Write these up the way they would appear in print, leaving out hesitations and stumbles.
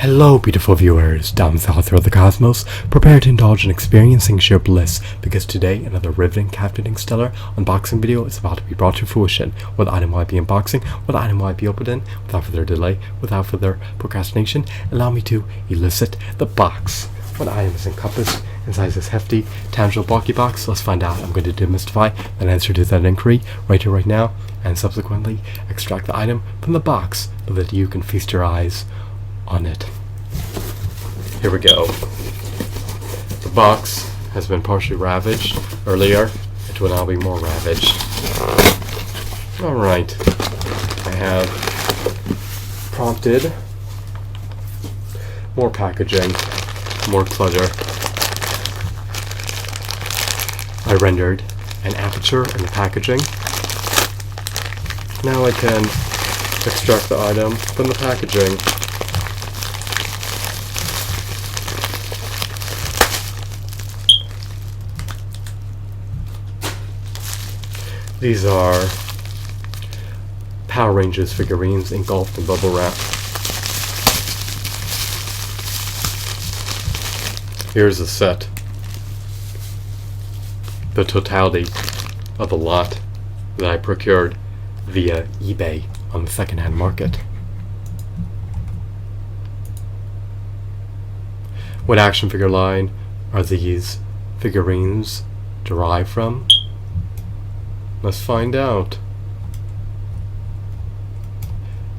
Hello, beautiful viewers, down south throughout the cosmos. Prepare to indulge in experiencing sheer bliss, because today another riveting, captivating, stellar unboxing video is about to be brought to fruition. What item will I be unboxing? What item will I be opening? Without further delay, without further procrastination, allow me to elicit the box. What item is encompassed inside this hefty, tangible, bulky box? Let's find out. I'm going to demystify that answer to that inquiry right here, right now, and subsequently extract the item from the box so that you can feast your eyes on it. Here we go. The box has been partially ravaged earlier. It will now be more ravaged. Alright. I have prompted more packaging, more clutter. I rendered an aperture in the packaging. Now I can extract the item from the packaging. These are Power Rangers figurines engulfed in bubble wrap. Here's a set. The totality of a lot that I procured via eBay on the secondhand market. What action figure line are these figurines derived from? Let's find out.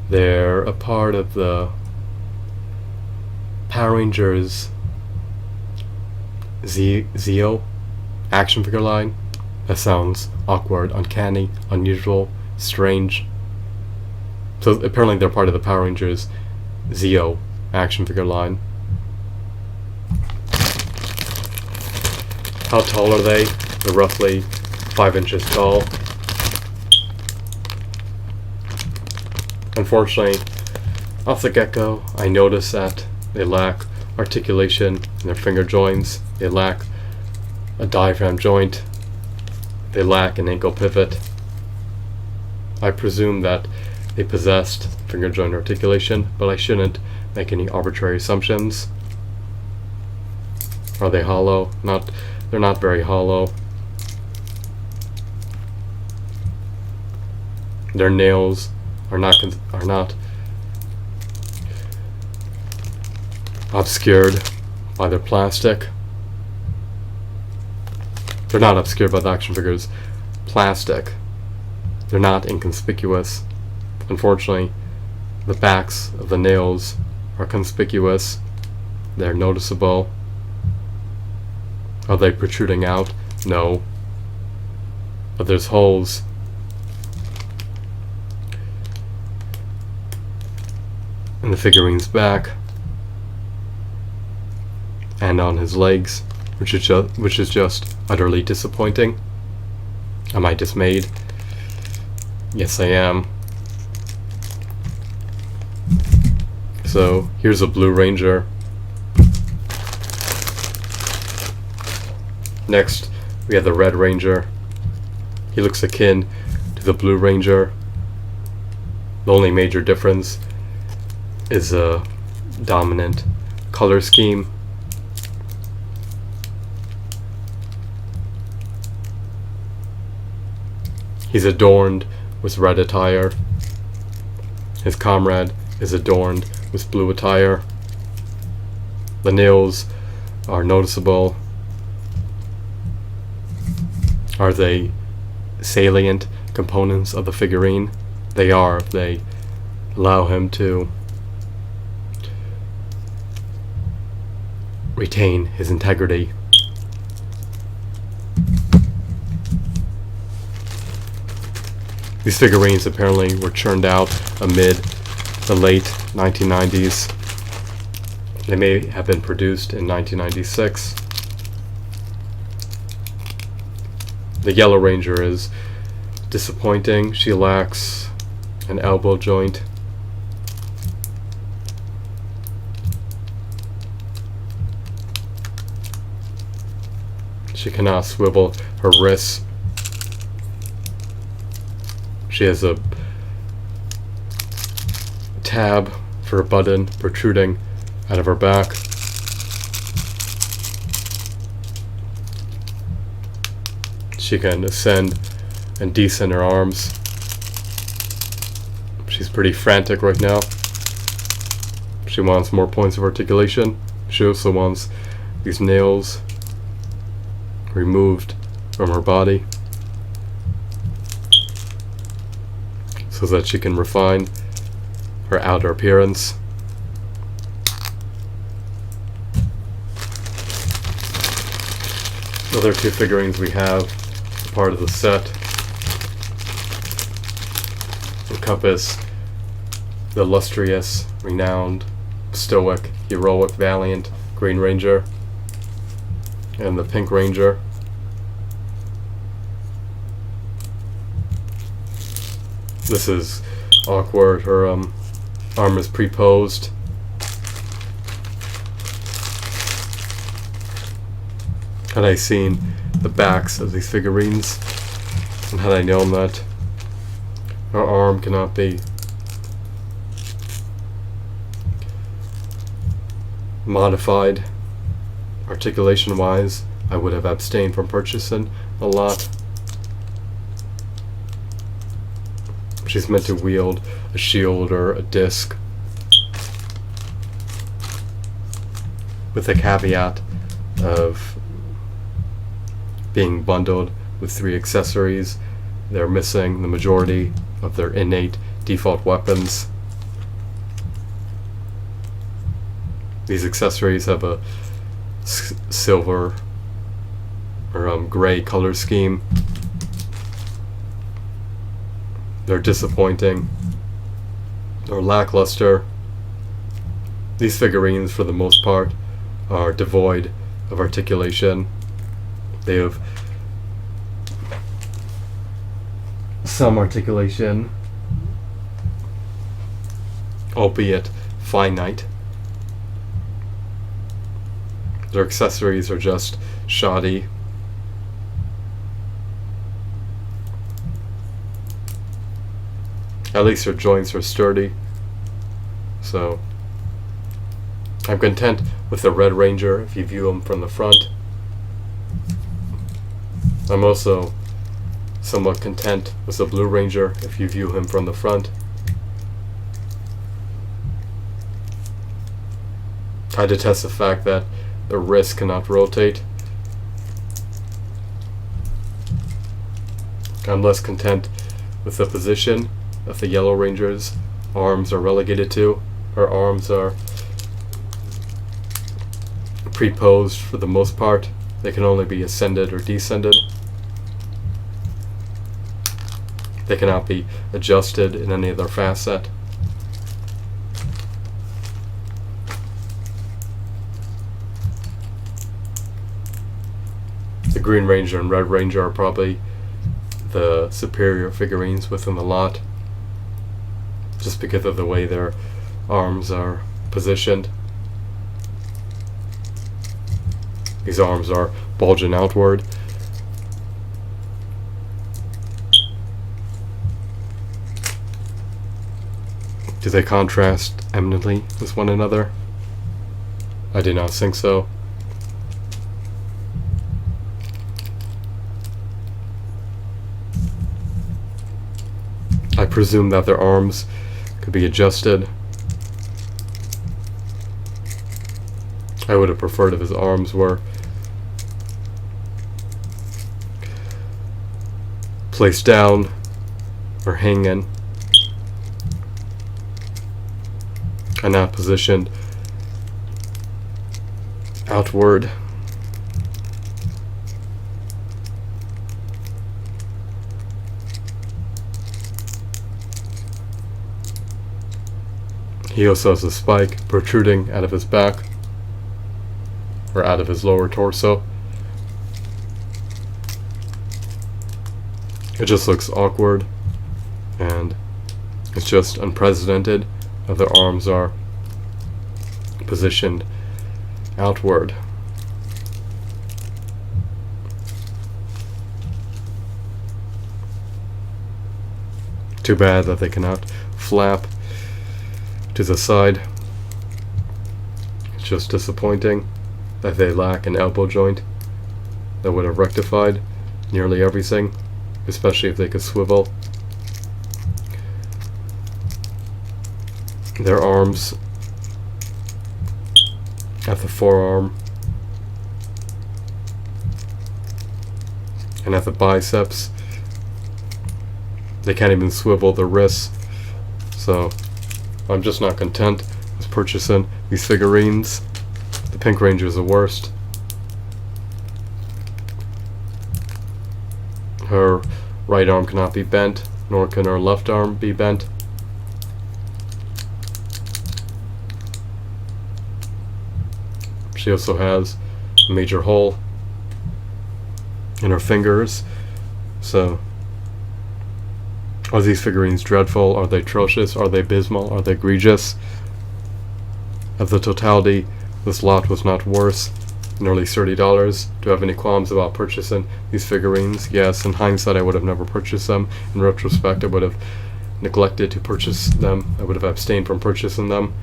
They're a part of the Power Rangers Zeo action figure line. That sounds awkward, uncanny, unusual, strange. So apparently they're part of the Power Rangers Zeo action figure line. How tall are they? They're roughly 5 inches tall. Unfortunately, off the get-go, I noticed that they lack articulation in their finger joints. They lack a diaphragm joint. They lack an ankle pivot. I presume that they possessed finger joint articulation, but I shouldn't make any arbitrary assumptions. Are they hollow? They're not very hollow. Their nails are not obscured by their plastic. They're not obscured by the action figure's plastic. They're not inconspicuous. Unfortunately, the backs of the nails are conspicuous. They're noticeable. Are they protruding out? No. But there's holes. In the figurine's back and on his legs, which is just utterly disappointing. Am I dismayed? Yes, I am. So here's a Blue Ranger. Next we have the Red Ranger. He looks akin to the Blue Ranger. The only major difference is a dominant color scheme. He's adorned with red attire. His comrade is adorned with blue attire. The nails are noticeable. Are they salient components of the figurine? They are, if they allow him to retain his integrity. These figurines apparently were churned out amid the late 1990s. They may have been produced in 1996. The Yellow Ranger is disappointing. She lacks an elbow joint. She cannot swivel her wrists. She has a tab for a button protruding out of her back. She can ascend and descend her arms. She's pretty frantic right now. She wants more points of articulation. She also wants these nails removed from her body so that she can refine her outer appearance. The other two figurines we have, part of the set, encompass the illustrious, renowned, stoic, heroic, valiant Green Ranger and the Pink Ranger. This is awkward. Her arm is pre-posed. Had I seen the backs of these figurines, and had I known that her arm cannot be modified articulation wise, I would have abstained from purchasing a lot. She's meant to wield a shield or a disc, with the caveat of being bundled with 3 accessories. They're missing the majority of their innate default weapons. These accessories have a silver or gray color scheme. They're disappointing. They're lackluster. These figurines, for the most part, are devoid of articulation. They have some articulation, albeit finite. Their accessories are just shoddy. At least their joints are sturdy. So I'm content with the Red Ranger if you view him from the front. I'm also somewhat content with the Blue Ranger if you view him from the front. I detest the fact that the wrist cannot rotate. I'm less content with the position that the Yellow Ranger's arms are relegated to. Her arms are pre-posed for the most part. They can only be ascended or descended. They cannot be adjusted in any other facet. The Green Ranger and Red Ranger are probably the superior figurines within the lot, just because of the way their arms are positioned. These arms are bulging outward. Do they contrast eminently with one another? I do not think so. I presume that their arms could be adjusted. I would have preferred if his arms were placed down or hanging and not positioned outward. He also has a spike protruding out of his back or out of his lower torso. It just looks awkward, and it's just unprecedented how their arms are positioned outward. Too bad that they cannot flap to the side. just disappointing that they lack an elbow joint that would have rectified nearly everything, especially if they could swivel. Their arms at the forearm and at the biceps, they can't even swivel the wrists. So I'm just not content with purchasing these figurines. The Pink Ranger is the worst. Her right arm cannot be bent, nor can her left arm be bent. She also has a major hole in her fingers. So, are these figurines dreadful? Are they atrocious? Are they abysmal? Are they egregious? Of the totality, this lot was not worse. Nearly $30. Do I have any qualms about purchasing these figurines? Yes, in hindsight I would have never purchased them. In retrospect I would have neglected to purchase them. I would have abstained from purchasing them.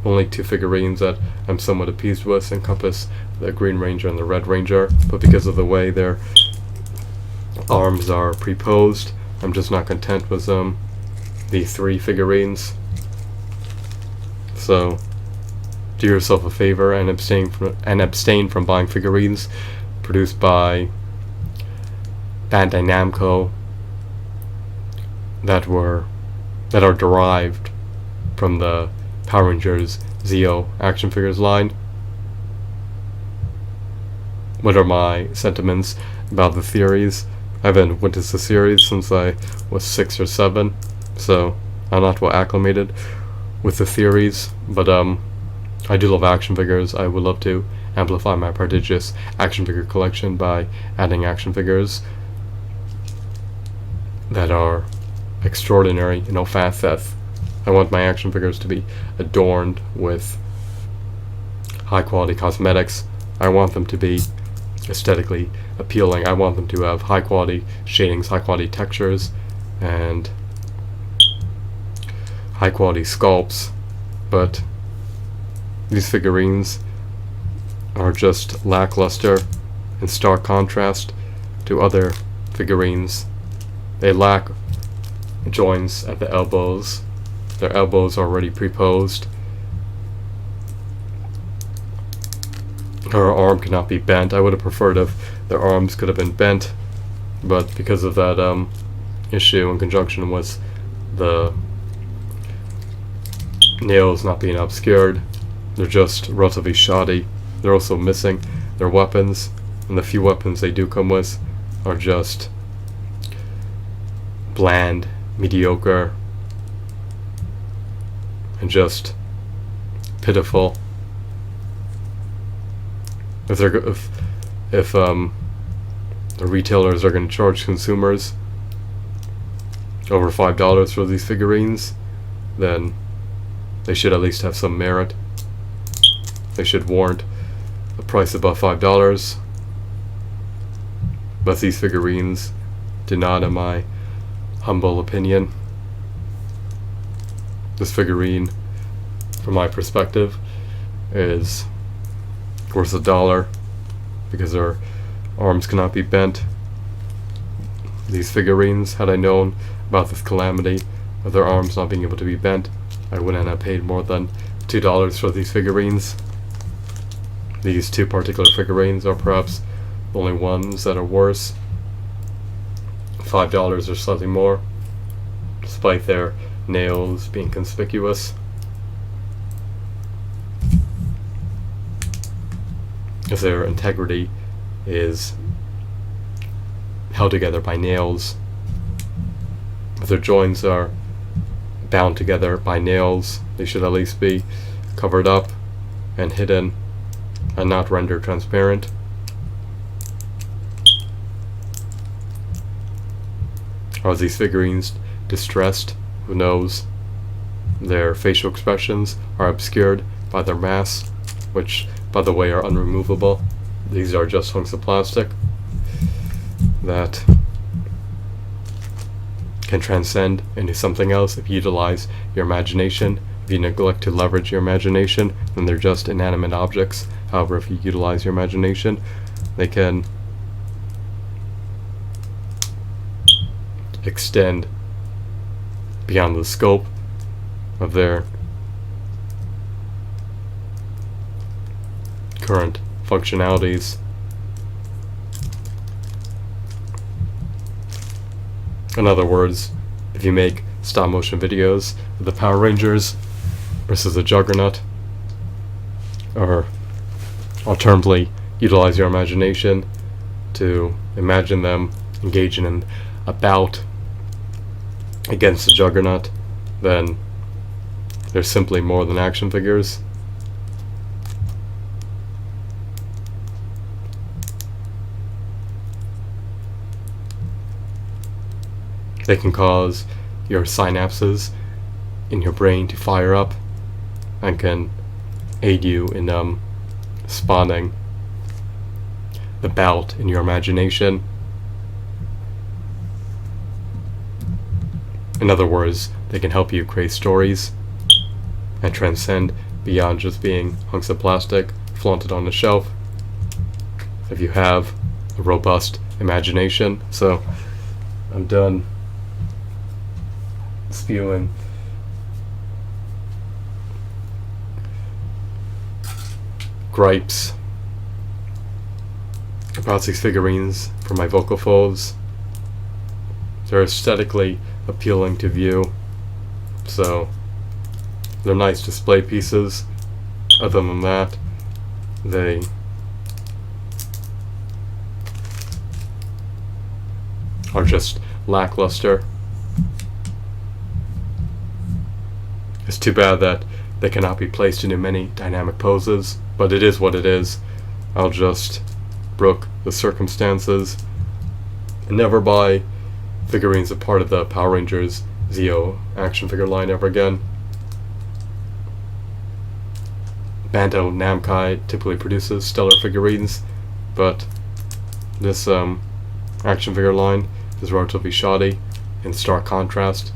Only two figurines that I'm somewhat appeased with encompass the Green Ranger and the Red Ranger, but because of the way their arms are pre-posed, I'm just not content with the three figurines. So do yourself a favor and abstain from buying figurines produced by Bandai Namco that are derived from the Power Rangers Zeo action figures line. What are my sentiments about the theories? I haven't witnessed the series since I was 6 or 7, so I'm not well acclimated with the theories, but I do love action figures. I would love to amplify my prodigious action figure collection by adding action figures that are extraordinary in all facets. I want my action figures to be adorned with high quality cosmetics. I want them to be aesthetically appealing. I want them to have high quality shadings, high quality textures, and high quality sculpts. But these figurines are just lackluster in stark contrast to other figurines. They lack joints at the elbows. Their elbows are already pre-posed. Her arm cannot be bent. I would have preferred if their arms could have been bent, but because of that issue in conjunction with the nails not being obscured, they're just relatively shoddy. They're also missing their weapons, and the few weapons they do come with are just bland, mediocre, and just pitiful. If the retailers are going to charge consumers over $5 for these figurines, then they should at least have some merit. They should warrant a price above $5. But these figurines do not, in my humble opinion. This figurine, from my perspective, is worth $1 because their arms cannot be bent. These figurines, had I known about this calamity of their arms not being able to be bent, I wouldn't have paid more than $2 for these figurines. These two particular figurines are perhaps the only ones that are worse. $5 or slightly more, despite their nails being conspicuous. If their integrity is held together by nails, if their joints are bound together by nails, they should at least be covered up and hidden and not rendered transparent. Are these figurines distressed? Who knows? Their facial expressions are obscured by their masks, which, by the way, are unremovable. These are just hunks of plastic that can transcend into something else if you utilize your imagination If you neglect to leverage your imagination, then they're just inanimate objects. However, if you utilize your imagination, they can extend beyond the scope of their current functionalities. In other words, if you make stop motion videos of the Power Rangers versus the Juggernaut, or alternatively utilize your imagination to imagine them engaging in a bout against the Juggernaut, then they're simply more than action figures. They can cause your synapses in your brain to fire up and can aid you in spawning the bout in your imagination. In other words, they can help you create stories and transcend beyond just being hunks of plastic flaunted on the shelf if you have a robust imagination. So I'm done spewing gripes about these figurines for my vocal folds. They're aesthetically appealing to view, so they're nice display pieces. Other than that, they are just lackluster. It's too bad that they cannot be placed into many dynamic poses, but it is what it is. I'll just brook the circumstances and never buy figurines a part of the Power Rangers Zeo action figure line ever again. Bandai Namco typically produces stellar figurines, but this action figure line is relatively shoddy, in stark contrast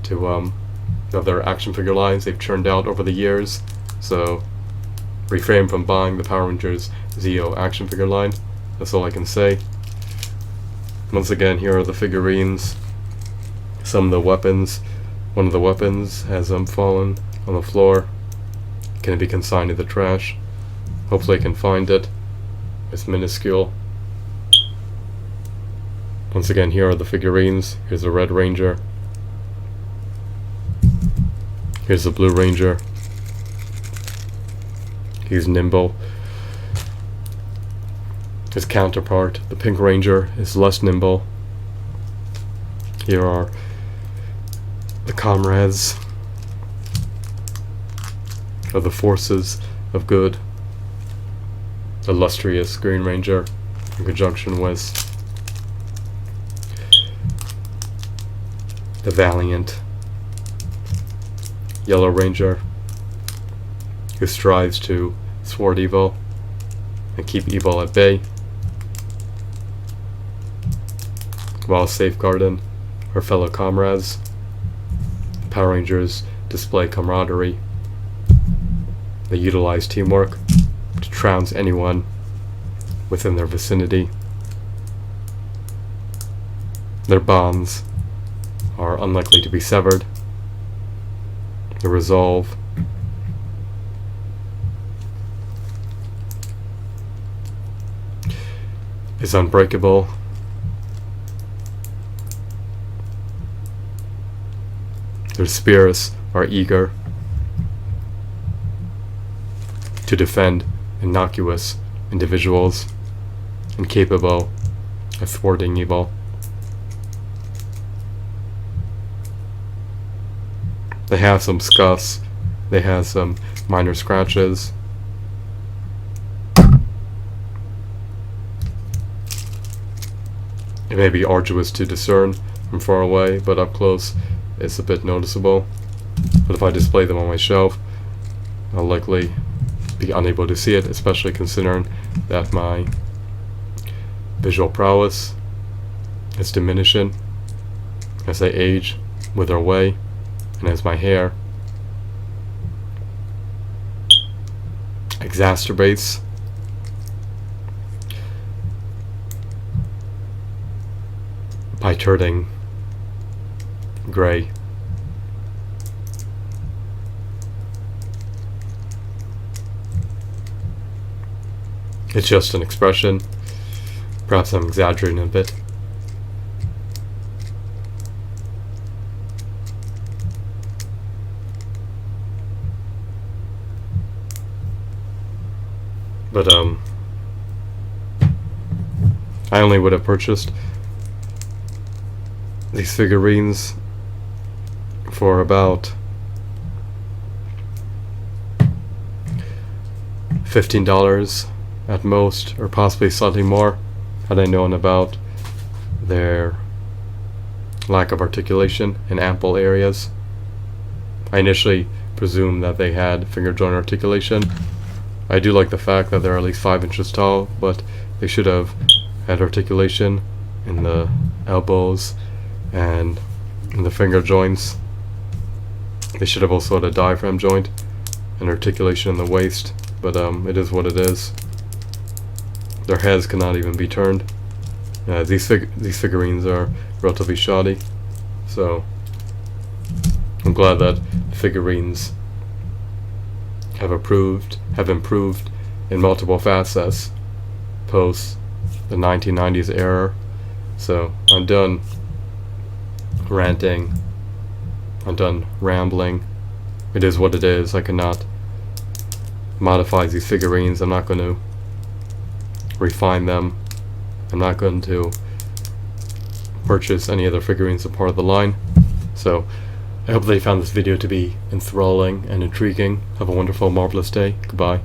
to other action figure lines they've churned out over the years. So refrain from buying the Power Rangers Zeo action figure line. That's all I can say. Once again, here are the figurines. Some of the weapons. One of the weapons has fallen on the floor. Can it be consigned to the trash? Hopefully I can find it. It's minuscule. Once again, here are the figurines. Here's the Red Ranger. Here's the Blue Ranger. He's nimble. His counterpart, the Pink Ranger, is less nimble. Here are the comrades of the forces of good. The illustrious Green Ranger, in conjunction with the valiant Yellow Ranger, who strives to thwart evil and keep evil at bay, while safeguarding her fellow comrades. The Power Rangers display camaraderie. They utilize teamwork to trounce anyone within their vicinity. Their bonds are unlikely to be severed. The resolve is unbreakable. Their spirits are eager to defend innocuous individuals and capable of thwarting evil. They have some scuffs, they have some minor scratches. It may be arduous to discern from far away, but up close it's a bit noticeable. But if I display them on my shelf, I'll likely be unable to see it, especially considering that my visual prowess is diminishing as I age, wither away, and as my hair exacerbates by turning gray. It's just an expression. Perhaps I'm exaggerating a bit. But I only would have purchased these figurines for about $15 at most, or possibly slightly more, had I known about their lack of articulation in ample areas. I initially presumed that they had finger joint articulation. I do like the fact that they're at least 5 inches tall, but they should have had articulation in the elbows and in the finger joints. They should have also had a diaphragm joint and articulation in the waist, but it is what it is. Their heads cannot even be turned. These figurines are relatively shoddy, so I'm glad that figurines have improved in multiple facets post the 1990s era. So I'm done ranting, I'm done rambling. It is what it is. I cannot modify these figurines. I'm not going to refine them. I'm not going to purchase any other figurines as part of the line. So I hope that you found this video to be enthralling and intriguing. Have a wonderful, marvelous day. Goodbye.